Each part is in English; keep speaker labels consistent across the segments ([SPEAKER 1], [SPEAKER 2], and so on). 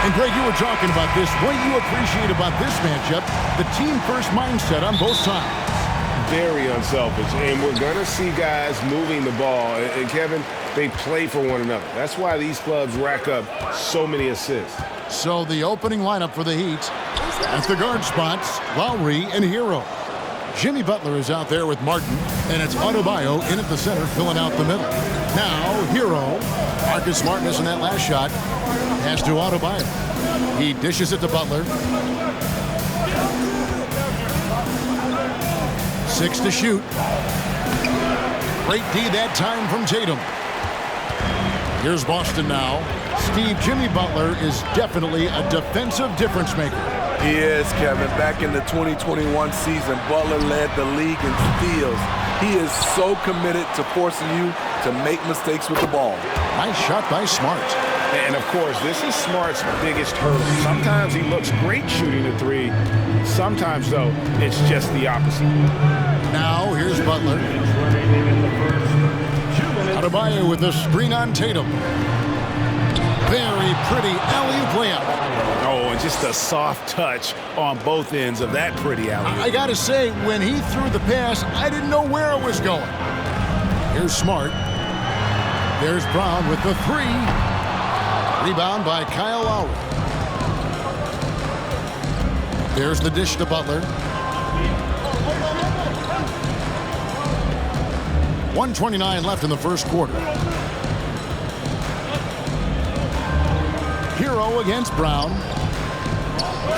[SPEAKER 1] And Greg, you were talking about this. What you appreciate about this matchup, the team-first mindset on both sides.
[SPEAKER 2] Very unselfish. And we're going to see guys moving the ball. And Kevin, they play for one another. That's why these clubs rack up so many assists.
[SPEAKER 1] So the opening lineup for the Heat. At the guard spots, Lowry and Hero. Jimmy Butler is out there with Martin, and it's Adebayo in at the center, filling out the middle. Now, Hero. Marcus Smart missing that last shot. Pass to Adebayo. He dishes it to Butler. 6 to shoot. Great D that time from Tatum. Here's Boston now. Steve, Jimmy Butler is definitely a defensive difference maker.
[SPEAKER 3] He is, Kevin. Back in the 2021 season, Butler led the league in steals. He is so committed to forcing you to make mistakes with the ball.
[SPEAKER 1] Nice shot by Smart.
[SPEAKER 2] And, of course, this is Smart's biggest hurdle. Sometimes he looks great shooting the three. Sometimes, though, it's just the opposite.
[SPEAKER 1] Now, here's Butler. Adebayo with the screen on Tatum. Very pretty alley-oop layup.
[SPEAKER 2] Oh, and just a soft touch on both ends of that pretty alley-oop.
[SPEAKER 1] I got to say, when he threw the pass, I didn't know where it was going. Here's Smart. There's Brown with the three. Rebound by Kyle Lowry. There's the dish to Butler. 1:29 left in the first quarter. Hero against Brown.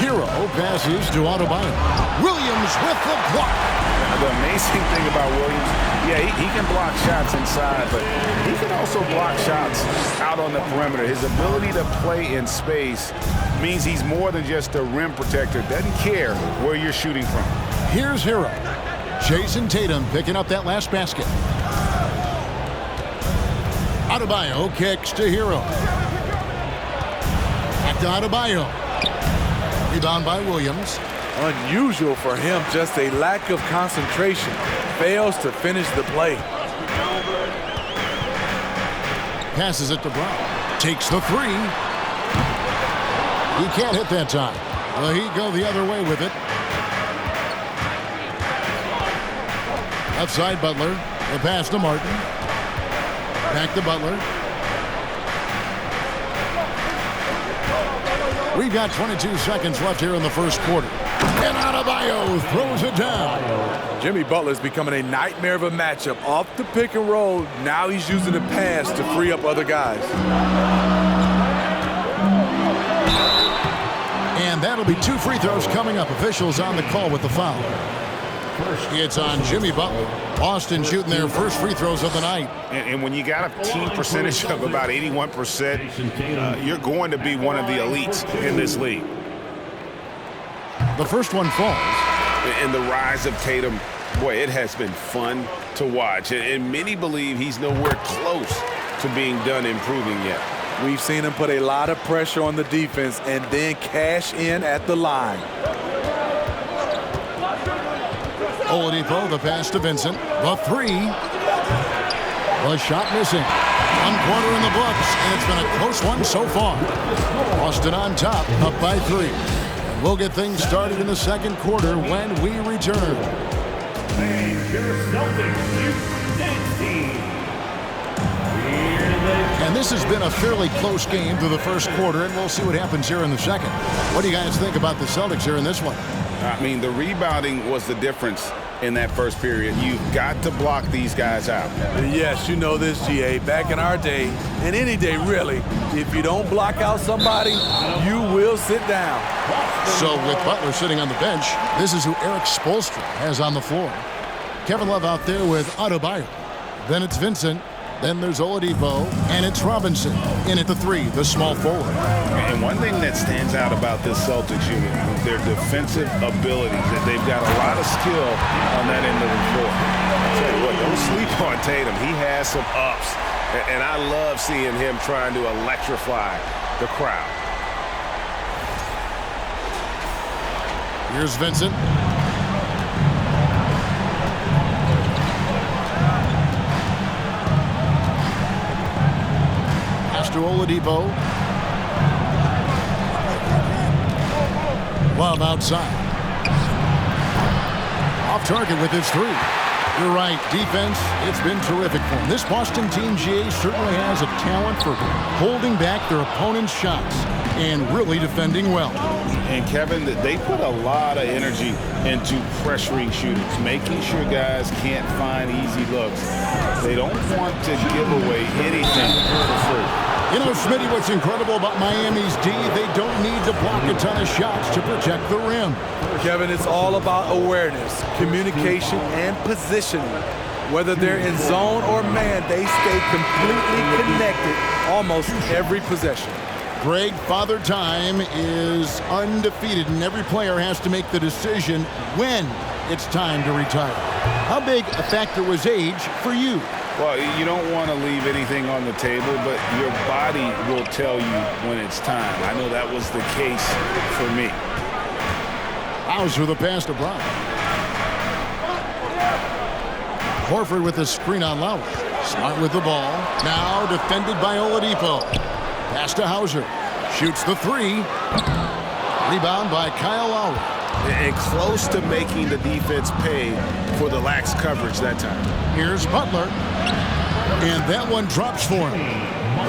[SPEAKER 1] Hero passes to Adebayo. Williams with the block.
[SPEAKER 2] The amazing thing about Williams, yeah, he can block shots inside, but he can also block shots out on the perimeter. His ability to play in space means he's more than just a rim protector. Doesn't care where you're shooting from.
[SPEAKER 1] Here's Hero. Jason Tatum picking up that last basket. Adebayo kicks to Hero. Back to Adebayo. Rebound by Williams.
[SPEAKER 3] Unusual for him, just a lack of concentration. Fails to finish the play.
[SPEAKER 1] Passes it to Brown. Takes the three. He can't hit that time. Well, he'd go the other way with it. Left side, Butler. The pass to Martin. Back to Butler. We've got 22 seconds left here in the first quarter. And Adebayo throws it down.
[SPEAKER 3] Jimmy Butler's becoming a nightmare of a matchup. Off the pick and roll, now he's using the pass to free up other guys.
[SPEAKER 1] And that'll be 2 free throws coming up. Officials on the call with the foul. It's on Jimmy Butler. Boston shooting their first free throws of the night.
[SPEAKER 2] And when you got a team percentage of about 81%, you're going to be one of the elites in this league.
[SPEAKER 1] The first one falls.
[SPEAKER 2] And the rise of Tatum, boy, it has been fun to watch. And many believe he's nowhere close to being done improving yet.
[SPEAKER 3] We've seen him put a lot of pressure on the defense and then cash in at the line.
[SPEAKER 1] Oladipo, the pass to Vincent. The three. The shot missing. 1 quarter in the books, and it's been a close one so far. Boston on top, up by 3. And we'll get things started in the second quarter when we return. And this has been a fairly close game through the first quarter, and we'll see what happens here in the second. What do you guys think about the Celtics here in this one?
[SPEAKER 2] I mean, the rebounding was the difference in that first period. You've got to block these guys out.
[SPEAKER 3] Yes, you know this, GA. Back in our day, and any day really, if you don't block out somebody, you will sit down.
[SPEAKER 1] So with Butler sitting on the bench, this is who Eric Spoelstra has on the floor. Kevin Love out there with Adebayo. Then it's Vincent. Then there's Oladipo, and it's Robinson in at the 3, the small forward.
[SPEAKER 2] And one thing that stands out about this Celtics unit is their defensive abilities. That they've got a lot of skill on that end of the floor. I'll tell you what, don't sleep on Tatum. He has some ups, and I love seeing him trying to electrify the crowd.
[SPEAKER 1] Here's Vincent. To Oladipo. Love outside. Off target with his three. You're right. Defense, it's been terrific for him. This Boston team, GA, certainly has a talent for holding back their opponent's shots and really defending well.
[SPEAKER 2] And, Kevin, they put a lot of energy into pressuring shooters, making sure guys can't find easy looks. They don't want to give away anything for free.
[SPEAKER 1] You know, Smitty, what's incredible about Miami's D, they don't need to block a ton of shots to protect the rim.
[SPEAKER 3] Kevin, it's all about awareness, communication, and positioning. Whether they're in zone or man, they stay completely connected almost every possession.
[SPEAKER 1] Greg, Father Time is undefeated, and every player has to make the decision when it's time to retire. How big a factor was age for you?
[SPEAKER 2] Well, you don't want to leave anything on the table, but your body will tell you when it's time. I know that was the case for me.
[SPEAKER 1] Hauser the pass to Brown. Horford with the screen on Lowry. Smart with the ball. Now defended by Oladipo. Pass to Hauser. Shoots the three. Rebound by Kyle Lowry.
[SPEAKER 2] And close to making the defense pay for the lax coverage that time.
[SPEAKER 1] Here's Butler. And that one drops for him.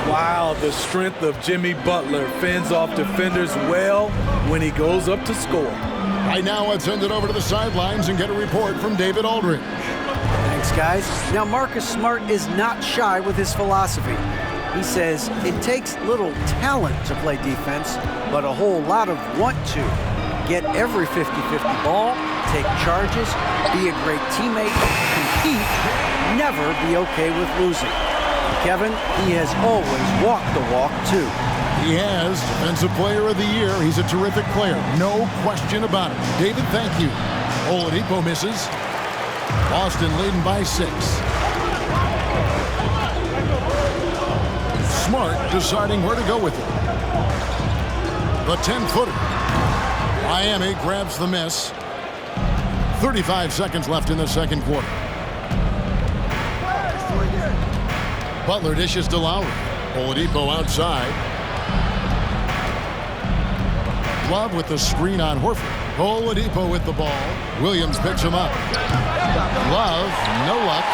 [SPEAKER 3] Wow, the strength of Jimmy Butler fends off defenders well when he goes up to score.
[SPEAKER 1] Right now, let's send it over to the sidelines and get a report from David Aldridge.
[SPEAKER 4] Thanks, guys. Now, Marcus Smart is not shy with his philosophy. He says it takes little talent to play defense, but a whole lot of want to. Get every 50-50 ball, take charges, be a great teammate, compete, never be okay with losing. Kevin, he has always walked the walk, too.
[SPEAKER 1] He has. Defensive Player of the Year. He's a terrific player. No question about it. David, thank you. Oladipo misses. Boston leading by 6. Smart deciding where to go with it. The 10-footer. Miami grabs the miss. 35 seconds left in the second quarter. Butler dishes to Lowry. Oladipo outside. Love with the screen on Horford. Oladipo with the ball. Williams picks him up. Love, no luck.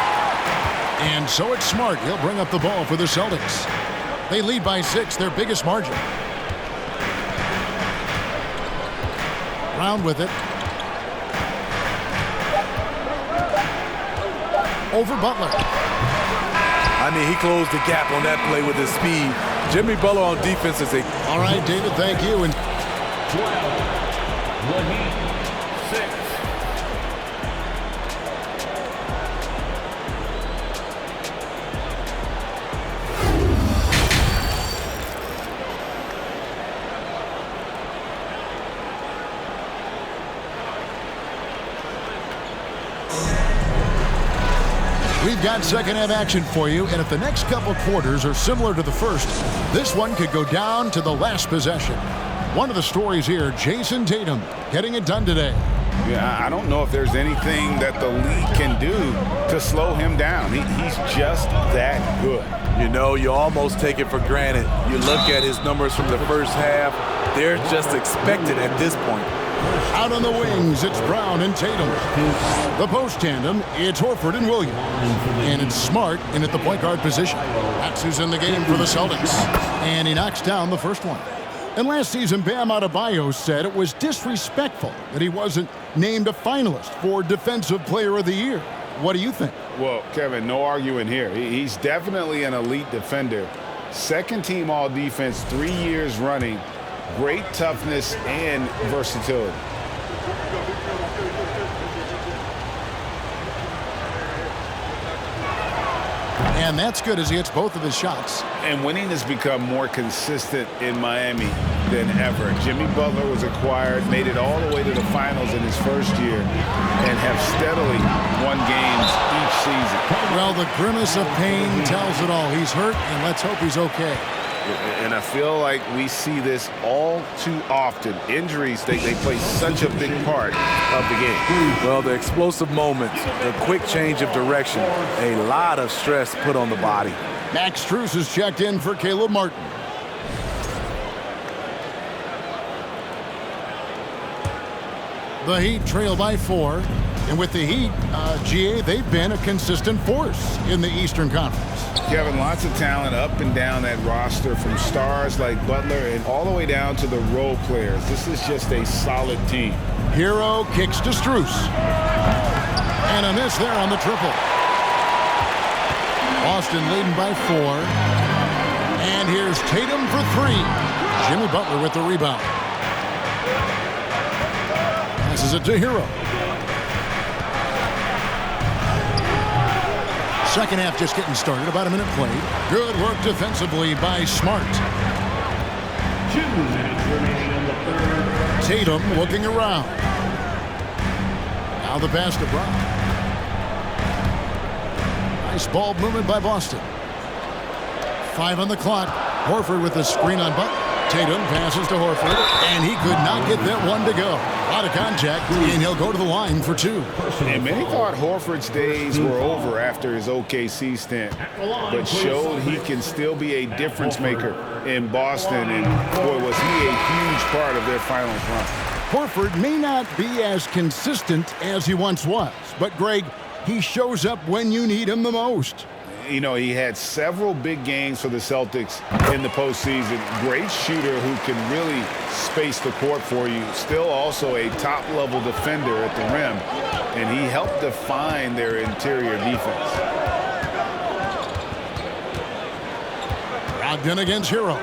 [SPEAKER 1] And so it's Smart. He'll bring up the ball for the Celtics. They lead by 6, their biggest margin. Brown with it. Over Butler.
[SPEAKER 3] I mean, he closed the gap on that play with his speed. Jimmy Butler on defense is a...
[SPEAKER 1] All right, David, thank you. And
[SPEAKER 5] 12, the Heat, 6.
[SPEAKER 1] we've got second half action for you, and if the next couple quarters are similar to the first, this one could go down to the last possession. One of the stories here, Jason Tatum getting it done today.
[SPEAKER 2] Yeah, I don't know if there's anything that the league can do to slow him down. He's just that good.
[SPEAKER 3] You know, you almost take it for granted. You look at his numbers from the first half, they're just expected at this point.
[SPEAKER 1] Out on the wings, it's Brown and Tatum. The post tandem, it's Horford and Williams. And it's Smart in at the point guard position. That's who's in the game for the Celtics. And he knocks down the first one. And last season, Bam Adebayo said it was disrespectful that he wasn't named a finalist for Defensive Player of the Year. What do you think?
[SPEAKER 2] Well, Kevin, no arguing here. He's definitely an elite defender. Second team all defense 3 years running. Great toughness and versatility.
[SPEAKER 1] And that's good as he hits both of his shots.
[SPEAKER 2] And winning has become more consistent in Miami than ever. Jimmy Butler was acquired, made it all the way to the finals in his first year, and have steadily won games each season.
[SPEAKER 1] Well, the grimace of pain tells it all. He's hurt, and let's hope he's okay.
[SPEAKER 2] And I feel like we see this all too often. Injuries, they play such a big part of the game.
[SPEAKER 3] Well, the explosive moments, the quick change of direction, a lot of stress put on the body.
[SPEAKER 1] Max Strus is checked in for Caleb Martin. The Heat trail by 4. And with the Heat, GA, they've been a consistent force in the Eastern Conference.
[SPEAKER 2] Kevin, lots of talent up and down that roster, from stars like Butler and all the way down to the role players. This is just a solid team.
[SPEAKER 1] Hero kicks to Strus. And a miss there on the triple. Boston leading by 4. And here's Tatum for 3. Jimmy Butler with the rebound. Passes it to Hero. Second half just getting started. About a minute played. Good work defensively by Smart.
[SPEAKER 5] 2 minutes remaining in the third.
[SPEAKER 1] Tatum looking around. Now the pass to Brown. Nice ball movement by Boston. 5 on the clock. Horford with the screen on Butler. Tatum passes to Horford, and he could not get that one to go. A lot of contact, and he'll go to the line for 2.
[SPEAKER 2] And many thought Horford's days were over after his OKC stint, but showed he can still be a difference maker in Boston, and boy, was he a huge part of their finals run.
[SPEAKER 1] Horford may not be as consistent as he once was, but Greg, he shows up when you need him the most.
[SPEAKER 2] You know, he had several big games for the Celtics in the postseason. Great shooter who can really space the court for you. Still also a top-level defender at the rim, and he helped define their interior defense.
[SPEAKER 1] Brogdon against Hero.